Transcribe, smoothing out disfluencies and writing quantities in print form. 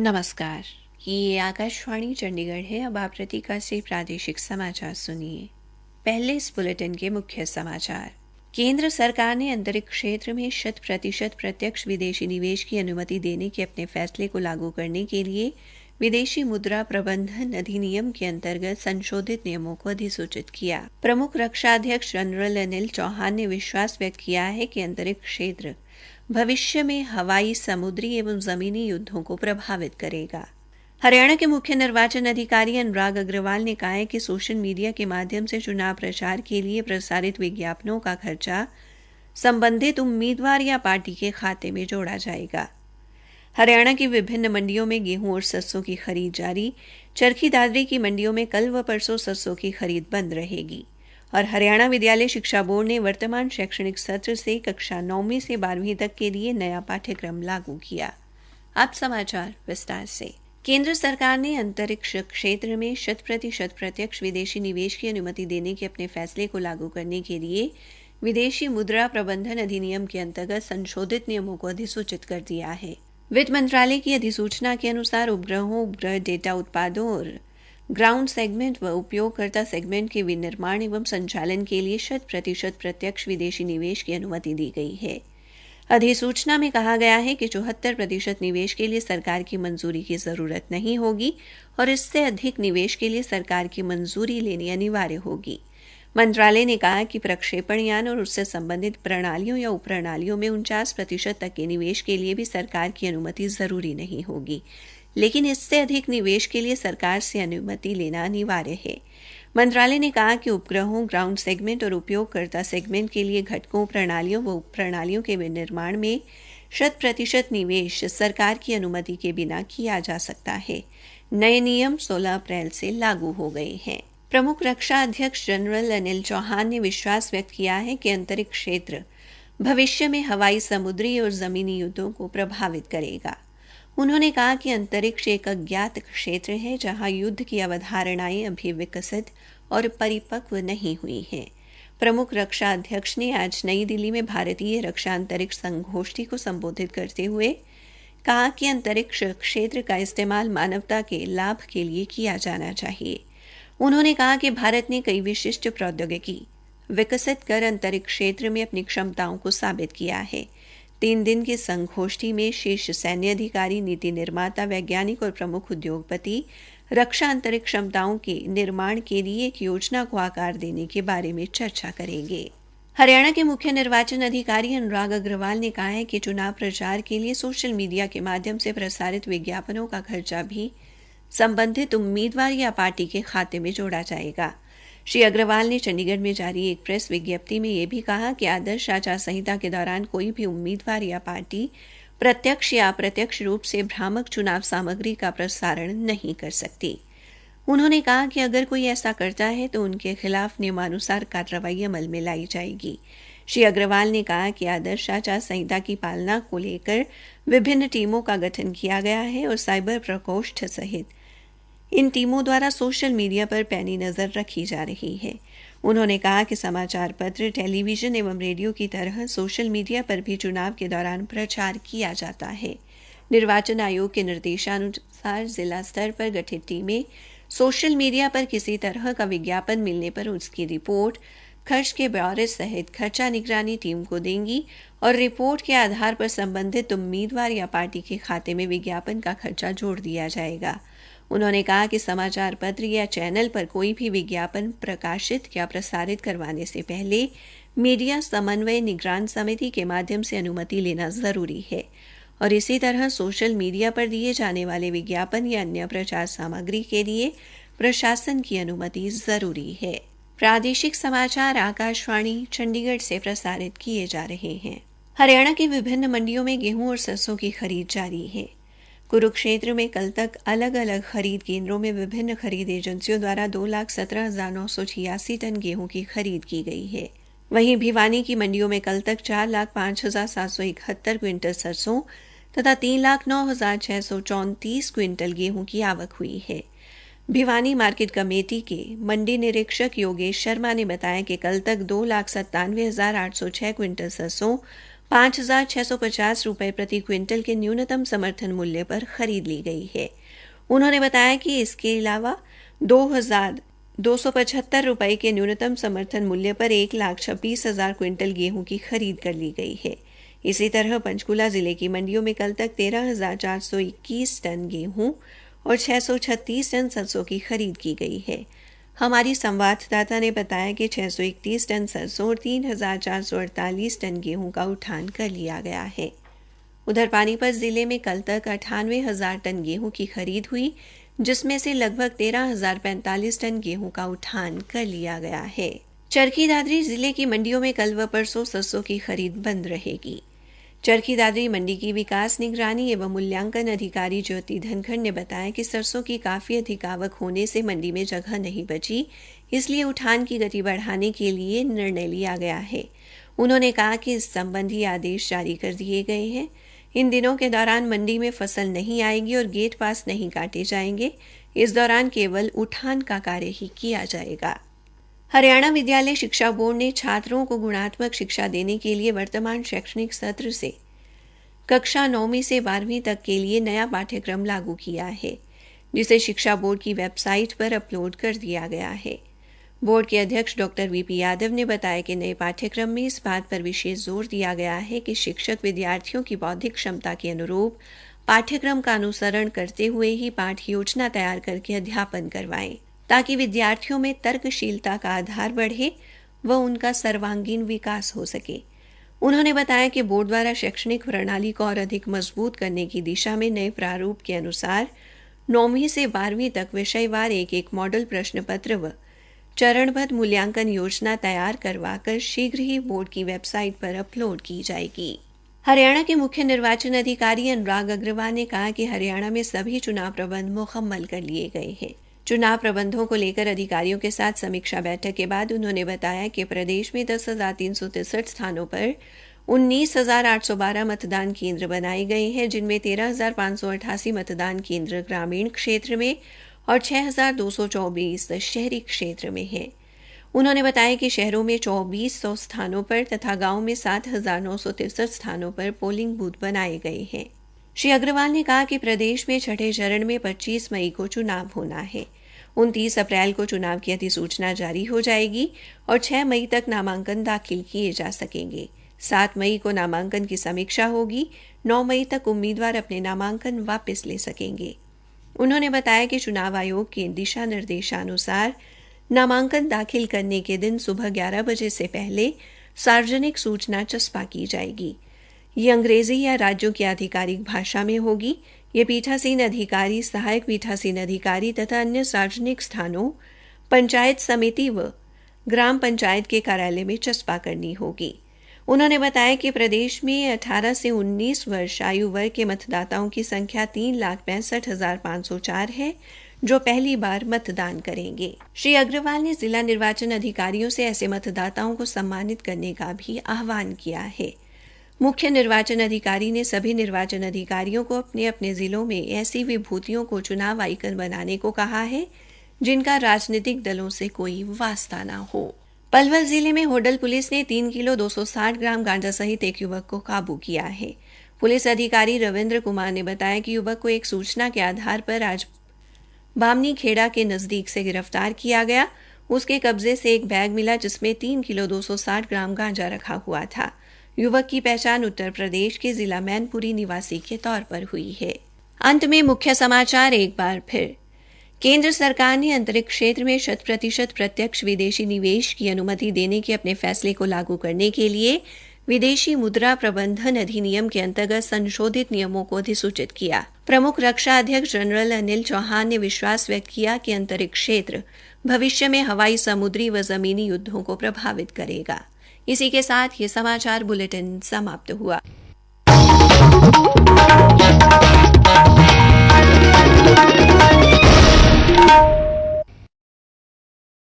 नमस्कार। ये आकाशवाणी चंडीगढ़ है। अब आप रतिका से प्रादेशिक समाचार सुनिए। पहले इस बुलेटिन के मुख्य समाचार। केंद्र सरकार ने अंतरिक्ष क्षेत्र में 100% प्रत्यक्ष विदेशी निवेश की अनुमति देने के अपने फैसले को लागू करने के लिए विदेशी मुद्रा प्रबंधन अधिनियम के अंतर्गत संशोधित नियमों को अधिसूचित किया। प्रमुख रक्षा अध्यक्ष जनरल अनिल चौहान ने विश्वास व्यक्त किया है कि अंतरिक्ष क्षेत्र भविष्य में हवाई, समुद्री एवं जमीनी युद्धों को प्रभावित करेगा। हरियाणा के मुख्य निर्वाचन अधिकारी अनुराग अग्रवाल ने कहा है कि सोशल मीडिया के माध्यम से चुनाव प्रचार के लिए प्रसारित विज्ञापनों का खर्चा संबंधित उम्मीदवार या पार्टी के खाते में जोड़ा जाएगा। हरियाणा की विभिन्न मंडियों में गेहूं और सरसों की खरीद जारी। चरखी दादरी की मंडियों में कल व परसों सरसों की खरीद बंद रहेगी। और हरियाणा विद्यालय शिक्षा बोर्ड ने वर्तमान शैक्षणिक सत्र से कक्षा 9वीं से 12वीं तक के लिए नया पाठ्यक्रम लागू किया। अब समाचार विस्तार से। केंद्र सरकार ने अंतरिक्ष क्षेत्र में 100% प्रत्यक्ष विदेशी निवेश की अनुमति देने के अपने फैसले को लागू करने के लिए विदेशी मुद्रा प्रबंधन अधिनियम के अंतर्गत संशोधित नियमों को अधिसूचित कर दिया है। वित्त मंत्रालय की अधिसूचना के अनुसार उपग्रहों, उपग्रह डेटा उत्पादों और ग्राउंड सेगमेंट व उपयोगकर्ता सेगमेंट के विनिर्माण एवं संचालन के लिए 100% प्रत्यक्ष विदेशी निवेश की अनुमति दी गई है। अधिसूचना में कहा गया है कि 74% निवेश के लिए सरकार की मंजूरी की जरूरत नहीं होगी और इससे अधिक निवेश के लिए सरकार की मंजूरी लेनी अनिवार्य होगी। मंत्रालय ने कहा कि प्रक्षेपण यान और उससे संबंधित प्रणालियों या उपप्रणालियों में 49% तक के निवेश के लिए भी सरकार की अनुमति जरूरी नहीं होगी, लेकिन इससे अधिक निवेश के लिए सरकार से अनुमति लेना अनिवार्य है। मंत्रालय ने कहा कि उपग्रहों, ग्राउंड सेगमेंट और उपयोगकर्ता सेगमेंट के लिए घटकों, प्रणालियों व उपप्रणालियों के विनिर्माण में 100% निवेश सरकार की अनुमति के बिना किया जा सकता है। नए नियम 16 अप्रैल से लागू हो गए हैं। प्रमुख रक्षा अध्यक्ष जनरल अनिल चौहान ने विश्वास व्यक्त किया है कि अंतरिक्ष क्षेत्र भविष्य में हवाई, समुद्री और जमीनी युद्धों को प्रभावित करेगा। उन्होंने कहा कि अंतरिक्ष एक अज्ञात क्षेत्र है जहां युद्ध की अवधारणाएं अभी विकसित और परिपक्व नहीं हुई हैं। प्रमुख रक्षा अध्यक्ष ने आज नई दिल्ली में भारतीय रक्षा अंतरिक्ष संगोष्ठी को संबोधित करते हुए कहा कि अंतरिक्ष क्षेत्र का इस्तेमाल मानवता के लाभ के लिए किया जाना चाहिए। उन्होंने कहा कि भारत ने कई विशिष्ट प्रौद्योगिकी विकसित कर अंतरिक्ष क्षेत्र में अपनी क्षमताओं को साबित किया है। 3 दिन की संगोष्ठी में शीर्ष सैन्य अधिकारी, नीति निर्माता, वैज्ञानिक और प्रमुख उद्योगपति रक्षा अंतरिक्ष क्षमताओं के निर्माण के लिए एक योजना को आकार देने के बारे में चर्चा करेंगे। हरियाणा के मुख्य निर्वाचन अधिकारी अनुराग अग्रवाल ने कहा है कि चुनाव प्रचार के लिए सोशल मीडिया के माध्यम से प्रसारित विज्ञापनों का खर्चा भी संबंधित उम्मीदवार या पार्टी के खाते में जोड़ा जाएगा। श्री अग्रवाल ने चंडीगढ़ में जारी एक प्रेस विज्ञप्ति में यह भी कहा कि आदर्श आचार संहिता के दौरान कोई भी उम्मीदवार या पार्टी प्रत्यक्ष या अप्रत्यक्ष रूप से भ्रामक चुनाव सामग्री का प्रसारण नहीं कर सकती। उन्होंने कहा कि अगर कोई ऐसा करता है तो उनके खिलाफ नियमानुसार कार्रवाई अमल में लाई जाएगी। श्री अग्रवाल ने कहा कि आदर्श आचार संहिता की पालना को लेकर विभिन्न टीमों का गठन किया गया है और साइबर प्रकोष्ठ सहित इन टीमों द्वारा सोशल मीडिया पर पैनी नजर रखी जा रही है। उन्होंने कहा कि समाचार पत्र, टेलीविजन एवं रेडियो की तरह सोशल मीडिया पर भी चुनाव के दौरान प्रचार किया जाता है। निर्वाचन आयोग के निर्देशानुसार जिला स्तर पर गठित टीमें सोशल मीडिया पर किसी तरह का विज्ञापन मिलने पर उसकी रिपोर्ट, खर्च के ब्यौरे सहित खर्चा निगरानी टीम को देंगी और रिपोर्ट के आधार पर संबंधित उम्मीदवार या पार्टी के खाते में विज्ञापन का खर्चा जोड़ दिया जाएगा। उन्होंने कहा कि समाचार पत्र या चैनल पर कोई भी विज्ञापन प्रकाशित या प्रसारित करवाने से पहले मीडिया समन्वय निगरान समिति के माध्यम से अनुमति लेना जरूरी है और इसी तरह सोशल मीडिया पर दिए जाने वाले विज्ञापन या अन्य प्रचार सामग्री के लिए प्रशासन की अनुमति जरूरी है। प्रादेशिक समाचार आकाशवाणी चंडीगढ़ से प्रसारित किए जा रहे हैं। हरियाणा की विभिन्न मंडियों में गेहूं और सरसों की खरीद जारी है। कुरुक्षेत्र में कल तक अलग अलग खरीद केंद्रों में विभिन्न खरीद एजेंसियों द्वारा 2,17,986 टन गेहूं की खरीद की गई है। वहीं भिवानी की मंडियों में कल तक 4,05,771 क्विंटल सरसों तथा 3,09,634 क्विंटल गेहूं की आवक हुई है। भिवानी मार्केट कमेटी के मंडी निरीक्षक योगेश शर्मा ने बताया कि कल तक 2,97,806 क्विंटल सरसों ₹5,650 प्रति क्विंटल के न्यूनतम समर्थन मूल्य पर खरीद ली गई है। उन्होंने बताया कि इसके अलावा ₹2,275 के न्यूनतम समर्थन मूल्य पर 1,26,000 क्विंटल गेहूं की खरीद कर ली गई है। इसी तरह पंचकुला जिले की मंडियों में कल तक 13,421 टन गेहूं और 636 टन सरसों की खरीद की गई है। हमारी संवाददाता ने बताया कि 631 टन सरसों और 3,448 टन गेहूं का उठान कर लिया गया है। उधर पानीपत जिले में कल तक 98,000 टन गेहूं की खरीद हुई, जिसमें से लगभग 13,045 टन गेहूं का उठान कर लिया गया है। चरखी दादरी जिले की मंडियों में कल व परसों सरसों की खरीद बंद रहेगी। चरखी दादरी मंडी की विकास निगरानी एवं मूल्यांकन अधिकारी ज्योति धनखड़ ने बताया कि सरसों की काफी अधिक आवक होने से मंडी में जगह नहीं बची, इसलिए उठान की गति बढ़ाने के लिए निर्णय लिया गया है। उन्होंने कहा कि इस संबंधी आदेश जारी कर दिए गए हैं। इन दिनों के दौरान मंडी में फसल नहीं आएगी और गेट पास नहीं काटे जाएंगे। इस दौरान केवल उठान का कार्य ही किया जाएगा। हरियाणा विद्यालय शिक्षा बोर्ड ने छात्रों को गुणात्मक शिक्षा देने के लिए वर्तमान शैक्षणिक सत्र से कक्षा 9वीं से 12वीं तक के लिए नया पाठ्यक्रम लागू किया है, जिसे शिक्षा बोर्ड की वेबसाइट पर अपलोड कर दिया गया है। बोर्ड के अध्यक्ष डॉक्टर वीपी यादव ने बताया कि नए पाठ्यक्रम में इस बात पर विशेष जोर दिया गया है कि शिक्षक विद्यार्थियों की बौद्धिक क्षमता के अनुरूप पाठ्यक्रम का अनुसरण करते हुए ही पाठ योजना तैयार करके अध्यापन करवाएं, ताकि विद्यार्थियों में तर्कशीलता का आधार बढ़े व उनका सर्वांगीण विकास हो सके। उन्होंने बताया कि बोर्ड द्वारा शैक्षणिक प्रणाली को और अधिक मजबूत करने की दिशा में नए प्रारूप के अनुसार 9वीं से 12वीं तक विषयवार एक मॉडल प्रश्न पत्र व चरणबद्ध मूल्यांकन योजना तैयार करवाकर शीघ्र ही बोर्ड की वेबसाइट पर अपलोड की जाएगी। हरियाणा के मुख्य निर्वाचन अधिकारी अनुराग अग्रवाल ने कहा कि हरियाणा में सभी चुनाव प्रबंध मुकम्मल कर लिए गए हैं। चुनाव प्रबंधों को लेकर अधिकारियों के साथ समीक्षा बैठक के बाद उन्होंने बताया कि प्रदेश में 10,363 स्थानों पर 19,812 मतदान केंद्र बनाए गए हैं, जिनमें 13,588 मतदान केंद्र ग्रामीण क्षेत्र में और 6,224 शहरी क्षेत्र में हैं। उन्होंने बताया कि शहरों में 2,400 स्थानों पर तथा गांव में 7,963 स्थानों पर पोलिंग बूथ बनाए गए हैं। श्री अग्रवाल ने कहा कि प्रदेश में छठे चरण में 25 मई को चुनाव होना है। 29 अप्रैल को चुनाव की अधिसूचना जारी हो जाएगी और 6 मई तक नामांकन दाखिल किए जा सकेंगे। 7 मई को नामांकन की समीक्षा होगी। 9 मई तक उम्मीदवार अपने नामांकन वापस ले सकेंगे। उन्होंने बताया कि चुनाव आयोग के दिशा निर्देशानुसार नामांकन दाखिल करने के दिन सुबह 11 बजे से पहले सार्वजनिक सूचना चस्पा की जाएगी। ये अंग्रेजी या राज्यों की आधिकारिक भाषा में होगी। ये पीठासीन अधिकारी, सहायक पीठासीन अधिकारी तथा अन्य सार्वजनिक स्थानों, पंचायत समिति व ग्राम पंचायत के कार्यालय में चस्पा करनी होगी। उन्होंने बताया कि प्रदेश में 18 से 19 वर्ष आयु वर्ग के मतदाताओं की संख्या 3,65,504 है, जो पहली बार मतदान करेंगे। श्री अग्रवाल ने जिला निर्वाचन अधिकारियों से ऐसे मतदाताओं को सम्मानित करने का भी आह्वान किया है। मुख्य निर्वाचन अधिकारी ने सभी निर्वाचन अधिकारियों को अपने अपने जिलों में ऐसी विभूतियों को चुनाव आइकन बनाने को कहा है जिनका राजनीतिक दलों से कोई वास्ता न हो। पलवल जिले में होडल पुलिस ने 3 किलो 260 ग्राम गांजा सहित एक युवक को काबू किया है। पुलिस अधिकारी रविंद्र कुमार ने बताया कि युवक को एक सूचना के आधार पर आज बामनी खेड़ा के नजदीक से गिरफ्तार किया गया। उसके कब्जे से एक बैग मिला जिसमें 3 किलो 260 ग्राम गांजा रखा हुआ था। युवक की पहचान उत्तर प्रदेश के जिला मैनपुरी निवासी के तौर पर हुई है। अंत में मुख्य समाचार एक बार फिर। केंद्र सरकार ने अंतरिक्ष क्षेत्र में 100% प्रत्यक्ष विदेशी निवेश की अनुमति देने के अपने फैसले को लागू करने के लिए विदेशी मुद्रा प्रबंधन अधिनियम के अंतर्गत संशोधित नियमों को अधिसूचित किया। प्रमुख रक्षा अध्यक्ष जनरल अनिल चौहान ने विश्वास व्यक्त किया कि अंतरिक्ष क्षेत्र भविष्य में हवाई, समुद्री व जमीनी युद्धों को प्रभावित करेगा। इसी के साथ ये समाचार बुलेटिन समाप्त हुआ।